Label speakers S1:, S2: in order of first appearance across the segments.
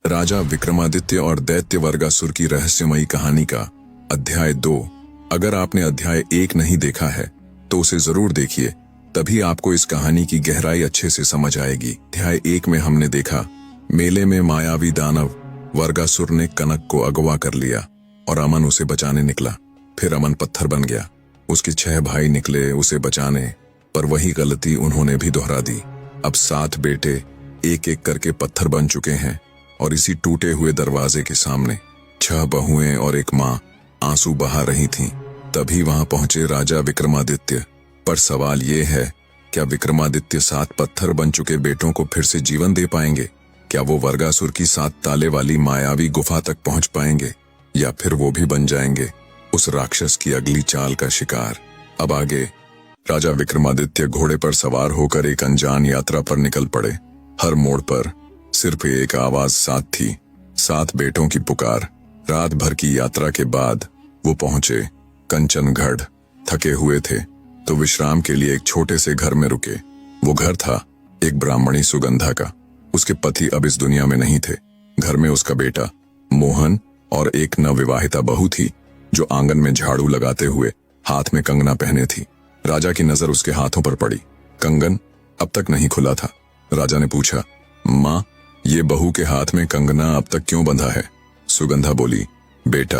S1: राजा विक्रमादित्य और दैत्य वर्गासुर की रहस्यमयी कहानी का अध्याय 2। अगर आपने अध्याय 1 नहीं देखा है तो उसे जरूर देखिए, तभी आपको इस कहानी की गहराई अच्छे से समझ आएगी। अध्याय 1 में हमने देखा, मेले में मायावी दानव वर्गासुर ने कनक को अगवा कर लिया और अमन उसे बचाने निकला। फिर अमन पत्थर बन गया। उसके 6 भाई निकले उसे बचाने, पर वही गलती उन्होंने भी दोहरा दी। अब 7 बेटे एक एक करके पत्थर बन चुके हैं और इसी टूटे हुए दरवाजे के सामने 6 बहुएं और एक माँ आंसू बहा रही थीं। तभी वहां पहुंचे राजा विक्रमादित्य। पर सवाल ये है, क्या विक्रमादित्य 7 पत्थर बन चुके बेटों को फिर से जीवन दे पाएंगे? क्या वो वर्गासुर की 7 ताले वाली मायावी गुफा तक पहुंच पाएंगे, या फिर वो भी बन जाएंगे उस राक्षस की अगली चाल का शिकार? अब आगे राजा विक्रमादित्य घोड़े पर सवार होकर एक अनजान यात्रा पर निकल पड़े। हर मोड़ पर सिर्फ एक आवाज साथ थी, 7 बेटों की पुकार। रात भर की यात्रा के बाद वो पहुंचे कंचनगढ़। थके हुए थे तो विश्राम के लिए एक छोटे से घर में रुके। वो घर था एक ब्राह्मणी सुगंधा का। उसके पति अब इस दुनिया में नहीं थे। घर में उसका बेटा मोहन और एक नवविवाहिता बहू थी जो आंगन में झाड़ू लगाते हुए हाथ में कंगना पहने थी। राजा की नजर उसके हाथों पर पड़ी। कंगन अब तक नहीं खुला था। राजा ने पूछा, माँ, ये बहू के हाथ में कंगना अब तक क्यों बंधा है? सुगंधा बोली, बेटा,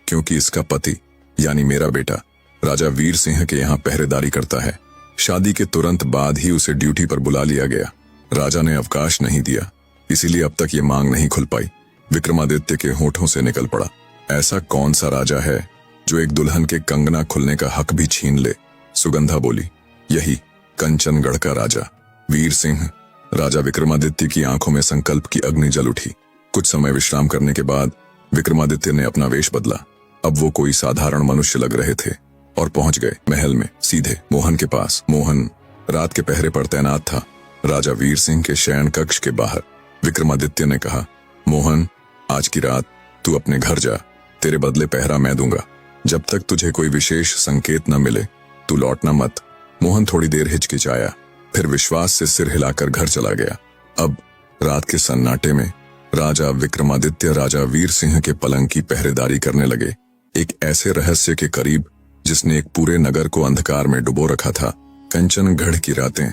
S1: क्योंकि इसका पति यानी मेरा बेटा राजा वीर सिंह के यहाँ पहरेदारी करता है। शादी के तुरंत बाद ही उसे ड्यूटी पर बुला लिया गया। राजा ने अवकाश नहीं दिया, इसीलिए अब तक ये मांग नहीं खुल पाई। विक्रमादित्य के होठों से निकल पड़ा, ऐसा कौन सा राजा है जो एक दुल्हन के कंगना खुलने का हक भी छीन ले? सुगंधा बोली, यही कंचनगढ़ का राजा वीर सिंह। राजा विक्रमादित्य की आंखों में संकल्प की अग्नि जल उठी। कुछ समय विश्राम करने के बाद विक्रमादित्य ने अपना वेश बदला। अब वो कोई साधारण मनुष्य लग रहे थे और पहुंच गए महल में सीधे मोहन के पास। मोहन रात के पहरे पर तैनात था, राजा वीर सिंह के शयन कक्ष के बाहर। विक्रमादित्य ने कहा, मोहन, आज की रात तू अपने घर जा, तेरे बदले पहरा मैं दूंगा। जब तक तुझे कोई विशेष संकेत न मिले तू लौटना मत। मोहन थोड़ी देर हिचकिचाया, फिर विश्वास से सिर हिलाकर घर चला गया। अब रात के सन्नाटे में राजा विक्रमादित्य राजा वीर सिंह के पलंग की पहरेदारी करने लगे, एक ऐसे रहस्य के करीब जिसने एक पूरे नगर को अंधकार में डुबो रखा था। कंचनगढ़ की रातें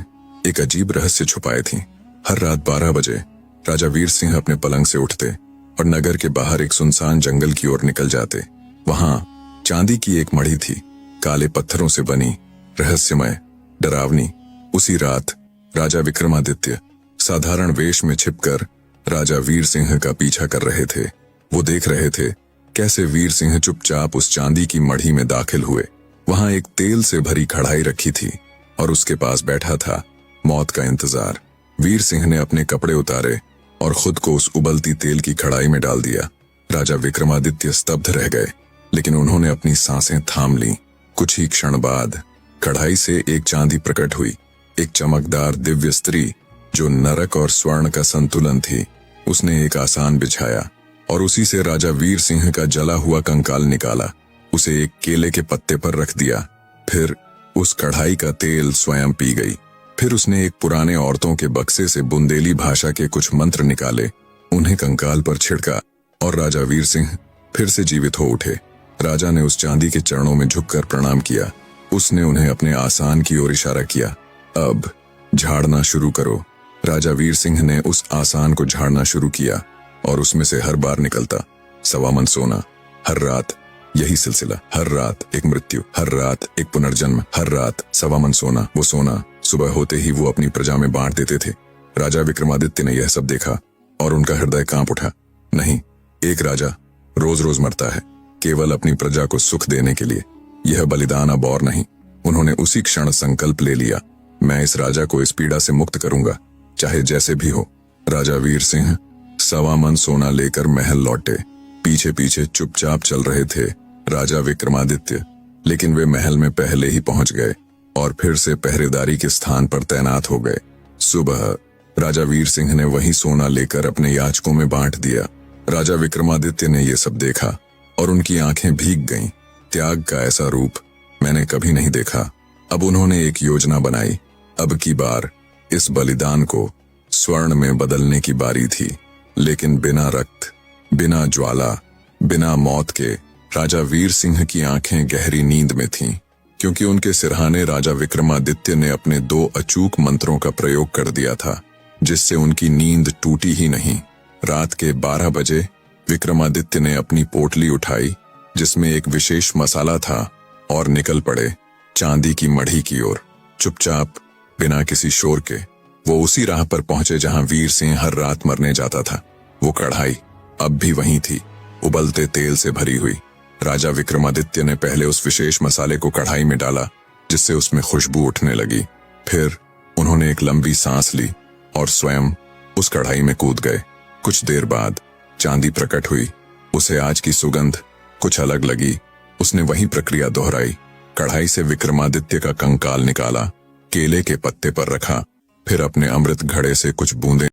S1: एक अजीब रहस्य छुपाए थीं। हर रात 12 बजे राजा वीर सिंह अपने पलंग से उठते और नगर के बाहर एक सुनसान जंगल की ओर निकल जाते। वहां चांदी की एक मढ़ी थी, काले पत्थरों से बनी, रहस्यमय, डरावनी। उसी रात राजा विक्रमादित्य साधारण वेश में छिपकर राजा वीर सिंह का पीछा कर रहे थे। वो देख रहे थे कैसे वीर सिंह चुपचाप उस चांदी की मढ़ी में दाखिल हुए। वहां एक तेल से भरी कढ़ाई रखी थी और उसके पास बैठा था मौत का इंतजार। वीर सिंह ने अपने कपड़े उतारे और खुद को उस उबलती तेल की कढ़ाई में डाल दिया। राजा विक्रमादित्य स्तब्ध रह गए, लेकिन उन्होंने अपनी सांसें थाम लीं। कुछ ही क्षण बाद कढ़ाई से एक चांदी प्रकट हुई, एक चमकदार दिव्य स्त्री जो नरक और स्वर्ण का संतुलन थी। उसने एक आसान बिछाया और उसी से राजा वीर सिंह का जला हुआ कंकाल निकाला, उसे एक केले के पत्ते पर रख दिया। फिर उस कढ़ाई का तेल स्वयं पी गई। फिर उसने एक पुराने औरतों के बक्से से बुंदेली भाषा के कुछ मंत्र निकाले, उन्हें कंकाल पर छिड़का और राजा वीर सिंह फिर से जीवित हो उठे। राजा ने उस चांदी के चरणों में झुककर प्रणाम किया। उसने उन्हें अपने आसान की ओर इशारा किया, अब झाड़ना शुरू करो। राजा वीर सिंह ने उस आसान को झाड़ना शुरू किया और उसमें से हर बार निकलता 1.25 मन सोना। हर रात यही सिलसिला, हर रात एक मृत्यु, हर रात एक पुनर्जन्म, हर रात 1.25 मन सोना। वो सोना सुबह होते ही वो अपनी प्रजा में बांट देते थे। राजा विक्रमादित्य ने यह सब देखा और उनका हृदय कांप उठा। नहीं, एक राजा रोज रोज मरता है केवल अपनी प्रजा को सुख देने के लिए। यह बलिदान अब और नहीं। उन्होंने उसी क्षण संकल्प ले लिया, मैं इस राजा को इस पीड़ा से मुक्त करूंगा, चाहे जैसे भी हो। राजा वीर सिंह 1.25 मन सोना लेकर महल लौटे। पीछे पीछे चुपचाप चल रहे थे राजा विक्रमादित्य, लेकिन वे महल में पहले ही पहुंच गए और फिर से पहरेदारी के स्थान पर तैनात हो गए। सुबह राजा वीर सिंह ने वही सोना लेकर अपने याचकों में बांट दिया। राजा विक्रमादित्य ने यह सब देखा और उनकी आंखें भीग गईं। त्याग का ऐसा रूप मैंने कभी नहीं देखा। अब उन्होंने एक योजना बनाई। अब की बार इस बलिदान को स्वर्ण में बदलने की बारी थी। लेकिन बिना रक्त, बिना ज्वाला, बिना मौत के राजा वीर सिंह की आंखें गहरी नींद में थीं, क्योंकि उनके सिरहाने राजा विक्रमादित्य ने अपने 2 अचूक मंत्रों का प्रयोग कर दिया था, जिससे उनकी नींद टूटी ही नहीं। रात के 12 बजे विक्रमादित्य ने अपनी पोटली उठाई, जिसमें एक विशेष मसाला था, और निकल पड़े चांदी की मढ़ी की ओर। चुपचाप, बिना किसी शोर के, वो उसी राह पर पहुंचे जहां वीर सिंह हर रात मरने जाता था। वो कढ़ाई अब भी वहीं थी, उबलते तेल से भरी हुई। राजा विक्रमादित्य ने पहले उस विशेष मसाले को कढ़ाई में डाला, जिससे उसमें खुशबू उठने लगी। फिर उन्होंने एक लंबी सांस ली और स्वयं उस कढ़ाई में कूद गए। कुछ देर बाद चांदी प्रकट हुई। उसे आज की सुगंध कुछ अलग लगी। उसने वही प्रक्रिया दोहराई। कढ़ाई से विक्रमादित्य का कंकाल निकाला, केले के पत्ते पर रखा, फिर अपने अमृत घड़े से कुछ बूंदें